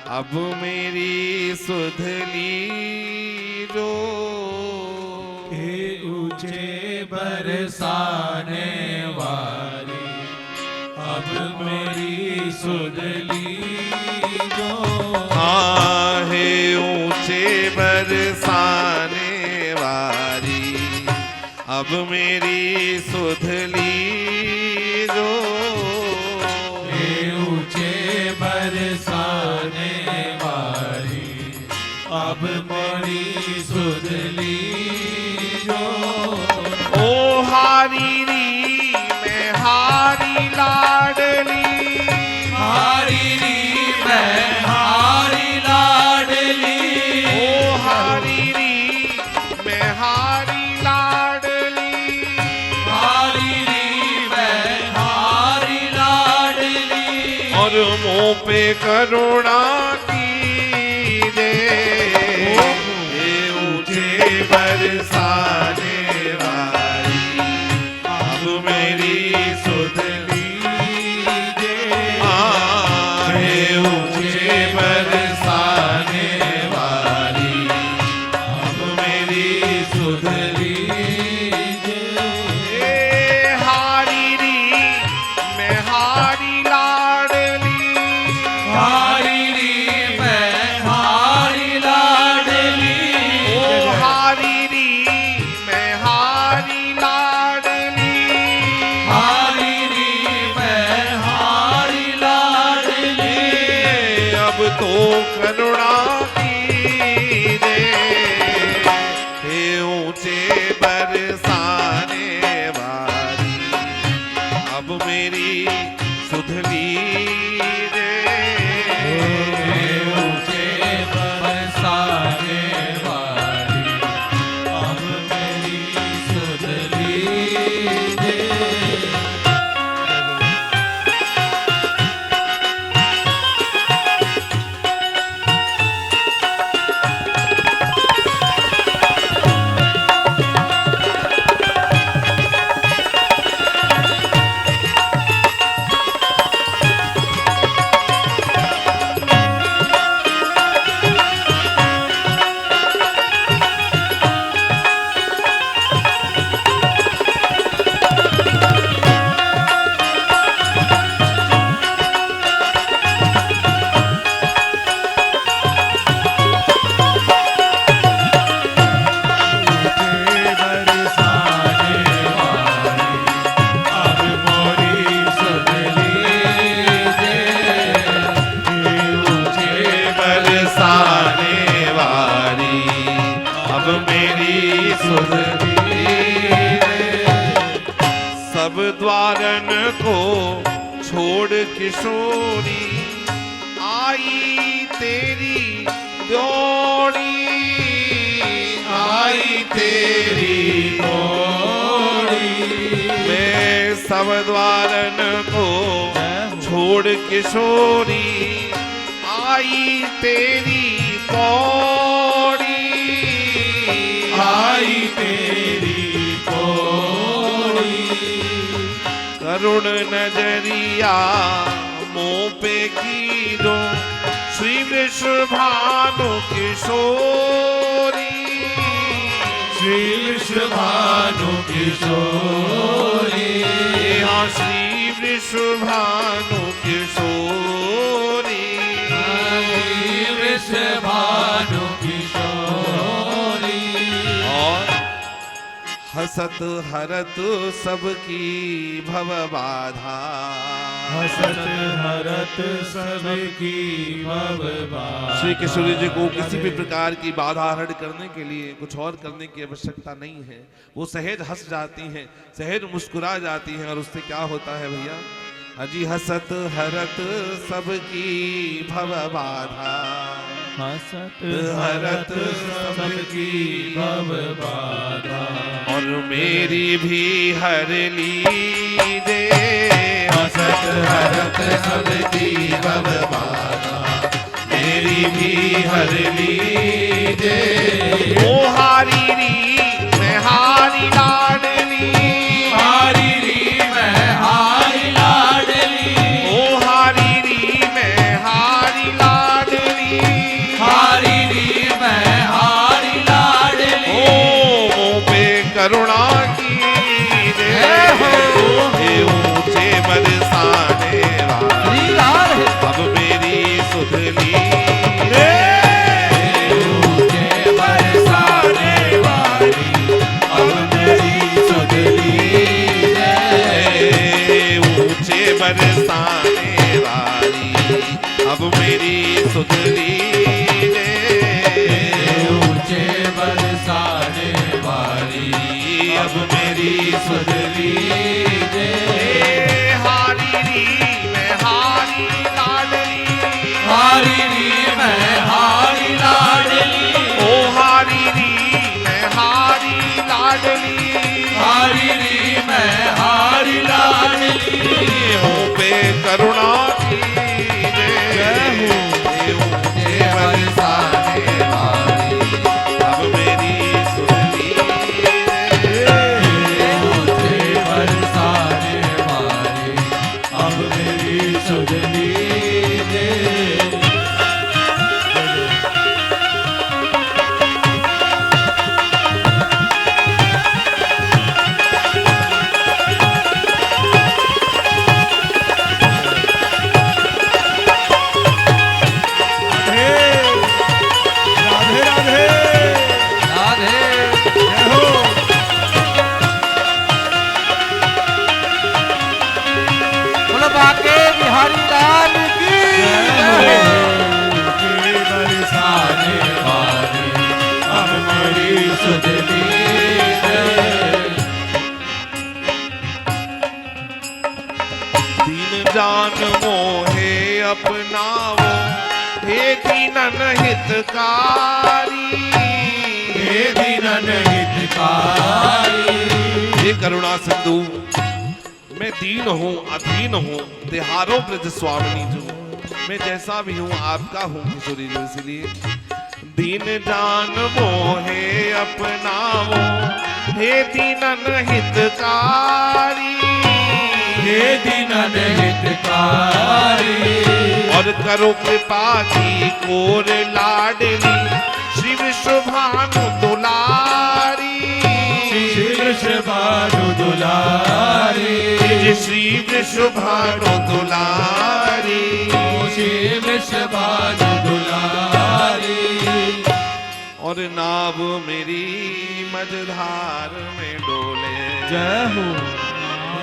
अब मेरी सुधली जो हे ऊंचे बरसाने वाली, अब मेरी सुधली जो। आहे ऊंचे बरसाने वाली, अब मेरी सुधली जो। हे ऊंचे बरसाने वाली, अब मेरी सुधली जो। ओ हारी री मैं हारी लाडली, हारी री मैं हारी लाडली। ओ हारी री मैं हारी लाडली, हारी री मैं हारी लाडली। और मुँह पे करुणा की दे। हे ऊंचे बरसाने वाली, अब मेरी सुधली दे। हे ऊंचे बरसाने वाली, अब मेरी सुधली दे। हारी री मैं हारी लाडली, हारी री मैं हारी लाडली। ओ हारी री मैं हारी लाडली, हारी री मैं हारी लाडली। अब तो करुणा की दे। हे ऊंचे बरसाने वाली, अब मेरी सुधली दे। ऊंचे बरसाने वाली, अब मेरी सुधली दे। सब द्वारन को छोड़ किशोरी, आई तेरी दौड़ी, आई तेरी दौड़ी। मैं सब द्वारन को छोड़ किशोरी, आई तेरी पौड़ी, आई तेरी पौड़ी। करुण नजरिया मुँह पे की दो, श्री विश्वभानु किशोरी, श्री विश्वभानु किशोरी। हाँ श्री विश्वभानु किशोरी, विश्वभानु किशोरी। और हसत हरत सबकी भव बाधा, हसत हरत सबकी भव बाधा। श्री किशोरी जी को किसी भी प्रकार की बाधा हरण करने के लिए कुछ और करने की आवश्यकता नहीं है। वो सहज हंस जाती हैं, सहज मुस्कुरा जाती हैं, और उससे क्या होता है भैया? अजी हसत हरत सबकी भव बाधा, हसत हरत सबकी भव बाधा। और मेरी भी हर ली दे। हसत हरत सबकी भव बाधा, मेरी भी हर ली दे। ओ हारी री मैं हारी लाडली, हारी री मैं हारी लाडली। ओ हारी री मैं हारी लाडली। हारी री मैं हारी लाडली। ओ मुँह पे करुणा की ये ऊंचे बरसाने वाली अब मेरी सुध ली ऊंचे बरसाने वाली अब मेरी सुध लीजिए। ऊंचे बरसाने वाली अब मेरी सुध लीजिए। ऊंचे बरसाने वाली अब मेरी सुध लीजिए। हारी री मैं हारी लाडली हारी री मैं हारी लाडली। ओ हारी री मैं हारी लाडली हारी री मैं हारी लाडली। मुँह पे करुणा की ये ऊंचे बरसाने वाली अब मेरी सुध लीजिए। ऊंचे बरसाने वाली अब मेरी सुध लीजिए। राधे राधे राधे जय हो। बोलो बाके बिहारी लाल की ऊंचे बरसाने वाली अब मेरी सुध लीजिए। दीन जान मोहे अपनावो हे दीनन हितकारी हे दीनन हितकारी। हे करुणा सिंधु मैं दीन हूँ अधीन हूँ तिहारों ब्रज स्वामिनी जो मैं जैसा भी हूँ आपका हूँ किशोरी जो इसलिए दीन जान मोहे अपनावो हे दीनन हितकारी हे दीनन हितकारी। और करो कृपा की कोर लाडली श्री विश्वभानु दुलारी शिव भानु दुलारी। श्री विश्वभानु दुलारी शिव भानु दुलारी। और नाव मेरी मझधार में डोले जय हो।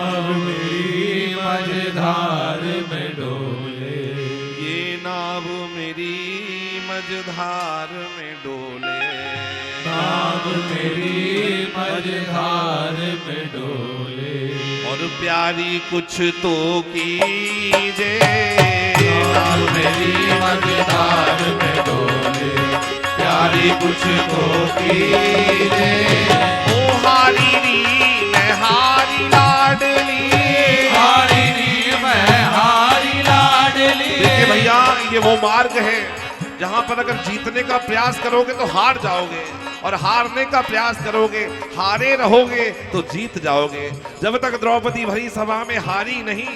अब मेरी मझधार में डोले। ये नाव मेरी मझधार में डोले नाव मेरी मझधार में डोले। और प्यारी कुछ तो कीजे नाव मेरी मझधार में डोले। प्यारी कुछ तो कीजिए। ओ हारी री मैं हारी लाडली हारी री मैं हारी लाडली। देखिए भैया ये वो मार्ग है जहां पर अगर जीतने का प्रयास करोगे तो हार जाओगे और हारने का प्रयास करोगे हारे रहोगे तो जीत जाओगे। जब तक द्रौपदी भरी सभा में हारी नहीं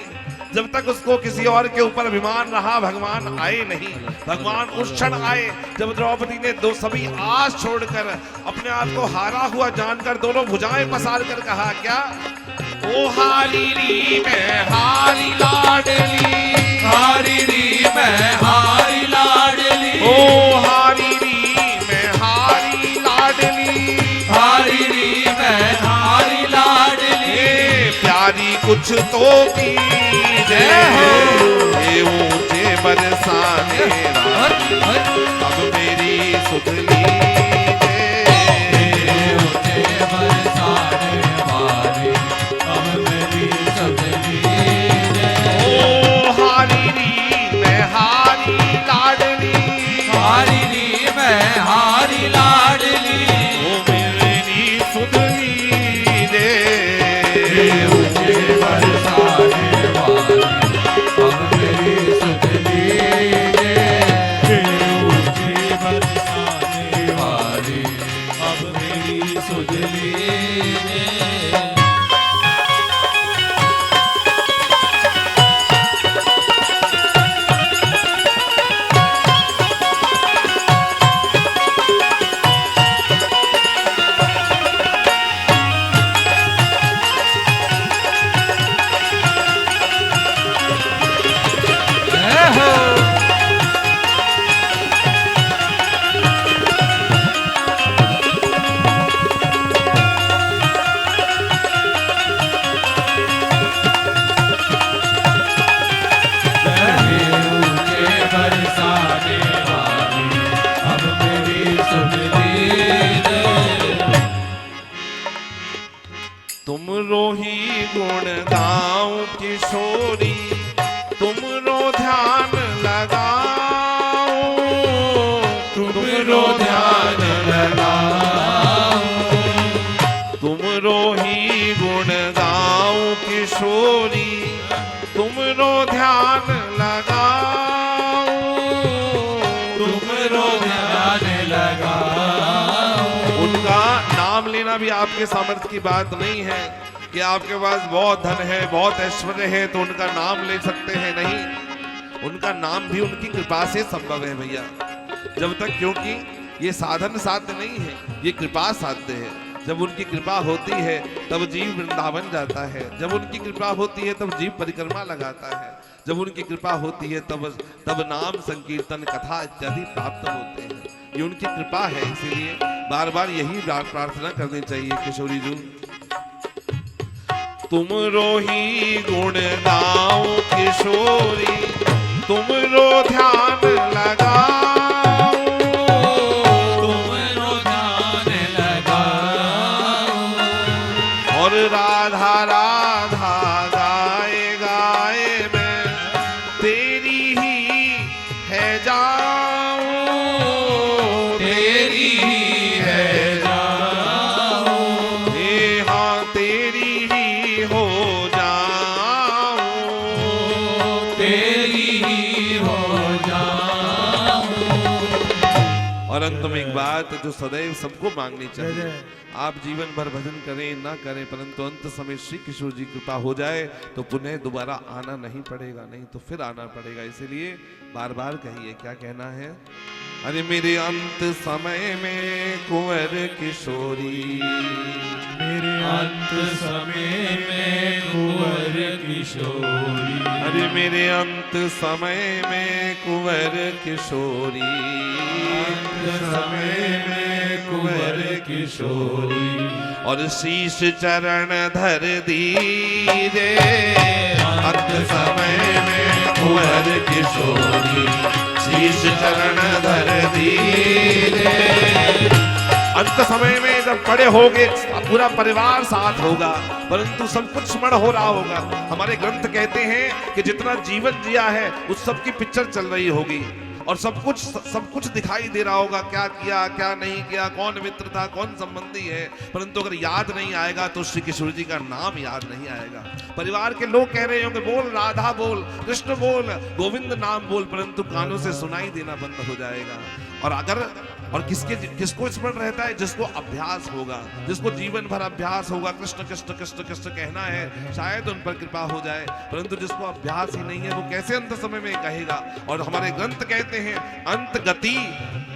जब तक उसको किसी और के ऊपर अभिमान रहा भगवान आए नहीं। भगवान उस क्षण आए जब द्रौपदी ने दो सभी आस छोड़कर अपने आप को हारा हुआ जानकर दोनों भुजाएं पसार कर कहा क्या ओ हारी री मैं हारी लाडली हारी री मैं हारी लाडली। ओ हारी री मैं हारी लाडली हारी री मैं हारी लाडली। प्यारी कुछ तो कीजिए ये ऊंचे बरसाने वाली अब मेरी सुध लीजिए। ऊंचे बरसाने वाली अब मेरी सुध लीजिए। ओ हारी री मैं हारी लाडली हारी री मैं हारी लाडली। ओ मेरी सुध लीजिए। ऊंचे बरसाने वाली अब मेरी सुध लीजिए। ऊंचे बरसाने वाली राधे राधे अब मेरी सुन लीजिए। तुमरो ही गुण गाऊं किशोरी, तुमरो ध्यान लगाऊं, तुमरो ध्यान लगाऊं, तुमरो ही गुण गाऊं किशोरी, तुमरो ध्यान लगाऊं, तुमरो ध्यान लगाऊं। उनका नाम लेना भी आपके सामर्थ्य की बात नहीं है कि आपके पास बहुत धन है, बहुत ऐश्वर्य है तो उनका नाम ले सकते हैं, नहीं। उनका नाम भी उनकी कृपा से संभव है भैया, जब तक, क्योंकि ये साधन साध्य नहीं है, ये कृपा साध्य है। जब उनकी कृपा होती है तब जीव वृंदावन जाता है, जब उनकी कृपा होती है तब जीव परिक्रमा लगाता है, जब उनकी कृपा होती है तब नाम संकीर्तन कथा इत्यादि प्राप्त होते हैं। ये उनकी कृपा है, इसीलिए बार बार यही प्रार्थना करनी चाहिए किशोरी जी। तुमरो ही गुण गाऊं किशोरी, तुमरो ध्यान लगाऊं, तुमरो ध्यान लगाऊं। और राधा राधा गाए गाए मैं तेरी ही है जाऊं, तेरी ही है जाऊं। हे हाँ तेरी ही हो जाऊं, तेरी ही हो जाऊं। और अंत में एक बात जो सदैव सबको मांगनी जय चाहिए, जय। आप जीवन भर भजन करें ना करें, परंतु अंत समय श्री किशोर जी कृपा हो जाए तो पुनः दोबारा आना नहीं पड़ेगा, नहीं तो फिर आना पड़ेगा। इसीलिए बार बार कहिए, क्या कहना है? अरे मेरे अंत समय में कुंवर किशोरी, मेरे अंत समय में कुंवर किशोरी। अरे मेरे अंत समय में कुंवर किशोरी, अंत समय में कुंवर किशोरी। और शीश चरण धर दीजे, अंत समय में कुंवर किशोरी, शीश चरण धर दीजे। अंत समय में जब बड़े होगे पूरा परिवार साथ होगा, परंतु सब कुछ स्मरण हो रहा होगा। हमारे ग्रंथ कहते हैं कि जितना जीवन जिया है उस सब की पिक्चर चल रही होगी और सब कुछ दिखाई दे रहा होगा, क्या किया क्या नहीं किया, कौन मित्र था कौन संबंधी है, परंतु अगर याद नहीं आएगा तो श्री किशोर जी का नाम याद नहीं आएगा। परिवार के लोग कह रहे होंगे बोल राधा बोल, कृष्ण बोल, गोविंद नाम बोल, परंतु कानों से सुनाई देना बंद हो जाएगा। और किसको स्मरण रहता है? जिसको अभ्यास होगा, जिसको जीवन भर अभ्यास होगा, कृष्ण कृष्ण कृष्ण कृष्ण कहना है, शायद उन पर कृपा हो जाए, परंतु जिसको अभ्यास ही नहीं है वो कैसे अंत समय में कहेगा। और हमारे ग्रंथ कहते हैं अंत गति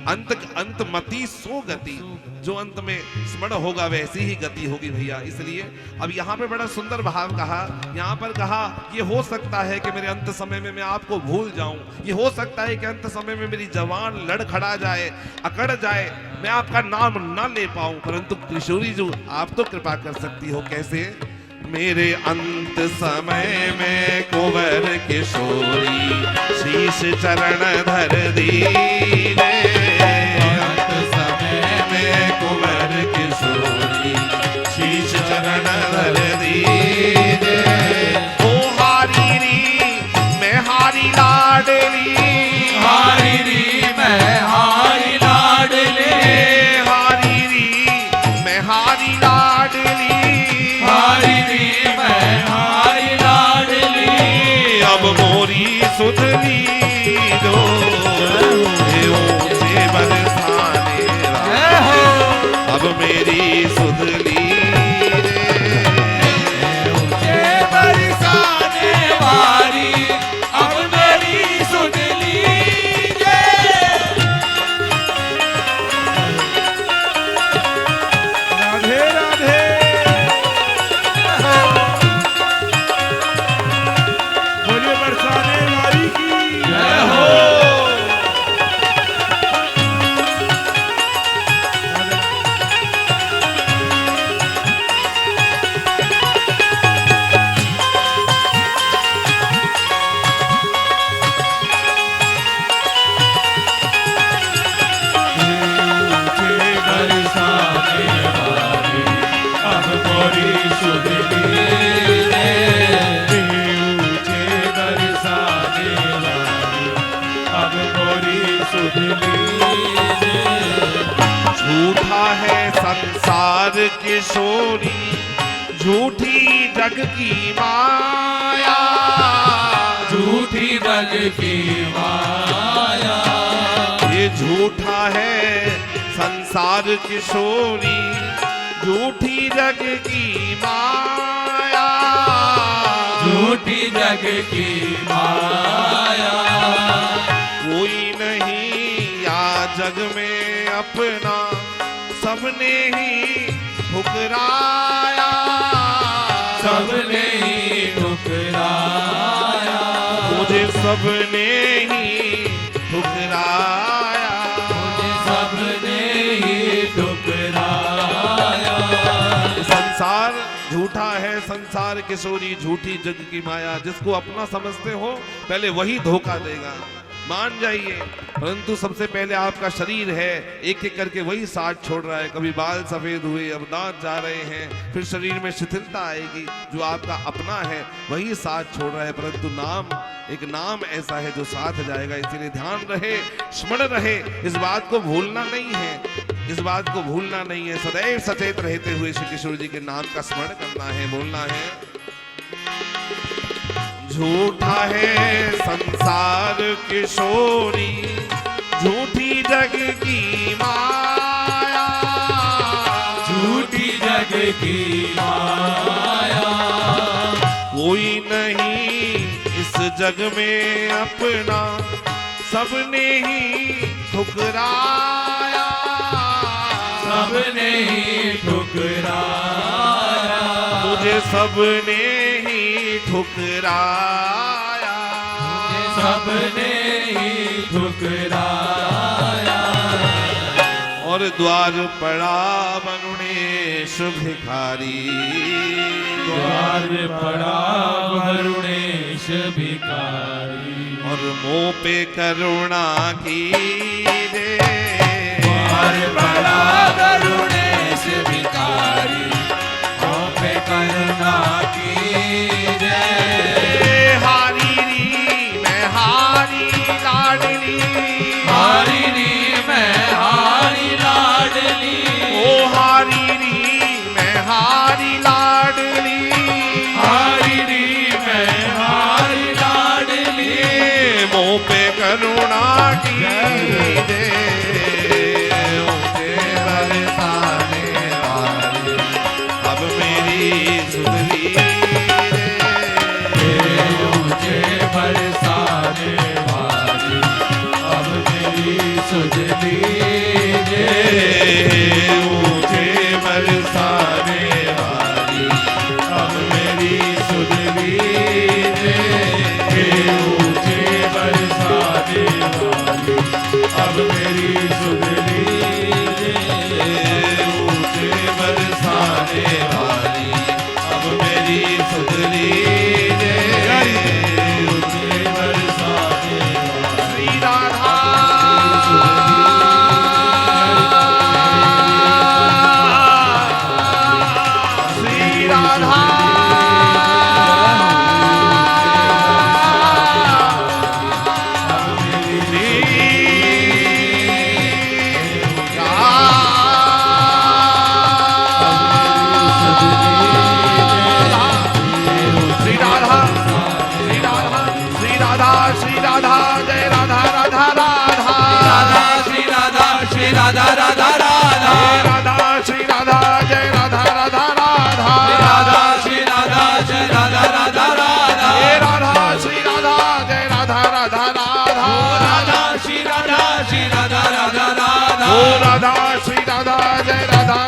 अंत मति सो गति, जो अंत में स्मरण होगा वैसी ही गति होगी भैया। इसलिए अब यहाँ पे बड़ा सुंदर भाव कहा, यहाँ पर कहा ये हो सकता है कि मेरे अंत समय में मैं आपको भूल जाऊं, ये हो सकता है कि अंत समय में मेरी जवान लड़खड़ा जाए, अकड़ जाए, मैं आपका नाम ना ले पाऊं, परंतु किशोरी जी आप तो कृपा कर सकती हो। कैसे? मेरे अंत समय में कुंवर किशोरी, शीश चरण धर दीजे, अंत समय में कुंवर किशोरी, शीश चरण धर दीजे। ओ हारी री मैं हारी लाडली, हारी री मैं हारी लाडली, हारी री मैं हारी लाडली, हारी री मैं हारी लाडली। अब मोरी सुधली जो सुध लीजिए। झूठा है संसार किशोरी, झूठी जग की माया, झूठी जग की माया। ये झूठा है संसार किशोरी, झूठी जग की माया, झूठी जग की माया। कोई नहीं या जग में अपना, सबने ही ठुकराया, सबने ही ठुकराया। मुझे सबने ही ठुकराया, मुझे सबने ही ठुकराया। संसार झूठा है, संसार किशोरी, झूठी जग की माया। जिसको अपना समझते हो पहले वही धोखा देगा, मान जाइए। परंतु सबसे पहले आपका शरीर है, एक एक करके वही साथ छोड़ रहा है। कभी बाल सफेद हुए, अब दांत जा रहे हैं, फिर शरीर में शिथिलता आएगी। जो आपका अपना है वही साथ छोड़ रहा है। परंतु नाम, एक नाम ऐसा है जो साथ जाएगा। इसीलिए ध्यान रहे, स्मरण रहे, इस बात को भूलना नहीं है, इस बात को भूलना नहीं है। सदैव सचेत रहते हुए श्री किशोर जी के नाम का स्मरण करना है, बोलना है। झूठा है संसार किशोरी, झूठी जग की माया, झूठी जग की माया। कोई नहीं इस जग में अपना, सबने ही ठुकराया, सबने ही ठुकराया। मुझे सबने ही ठुकराया, मुझे सबने ही ठुकराया। और द्वार पड़ा वरुणेश भिखारी, द्वार पड़ा वरुणेश भिखारी। और मुंह पे करुणा की रे, द्वार पड़ा वरुणेश भिखारी, मुँह पे करुणा की जय। हारी री मैं हारी लाडली, हारी री मैं हारी लाडली। ओ हारी री मैं हारी लाडली, हारी री मैं हारी लाडली। मुँह पे करुणा की दे, मुझे बरसाने वाली अब मेरी सुधरी रे। मुझे बरसाने वाली अब मेरी सुध लीजिए। मुझे बरसाने वाली अब मेरी सुध लीजिए। मुझे बरसाने वाली अब मेरी सुध लीजिए। मुझे बरसाने वाली अब मेरी सुधरी रे। मुझे बरसाने वाली श्री राधा श्री राधा श्री राधा श्री राधा श्री राधा श्री राधा जय राधा राधा राधा राधा श्री राधा श्री राधा राधा राधा। राधा श्री राधा जय राधा राधा राधा राधा श्री राधा जय राधा राधा राधा। राधा श्री राधा जय राधा राधा राधा राधा श्री राधा श्री राधा राधा राधा। राधा श्री राधा जय राधा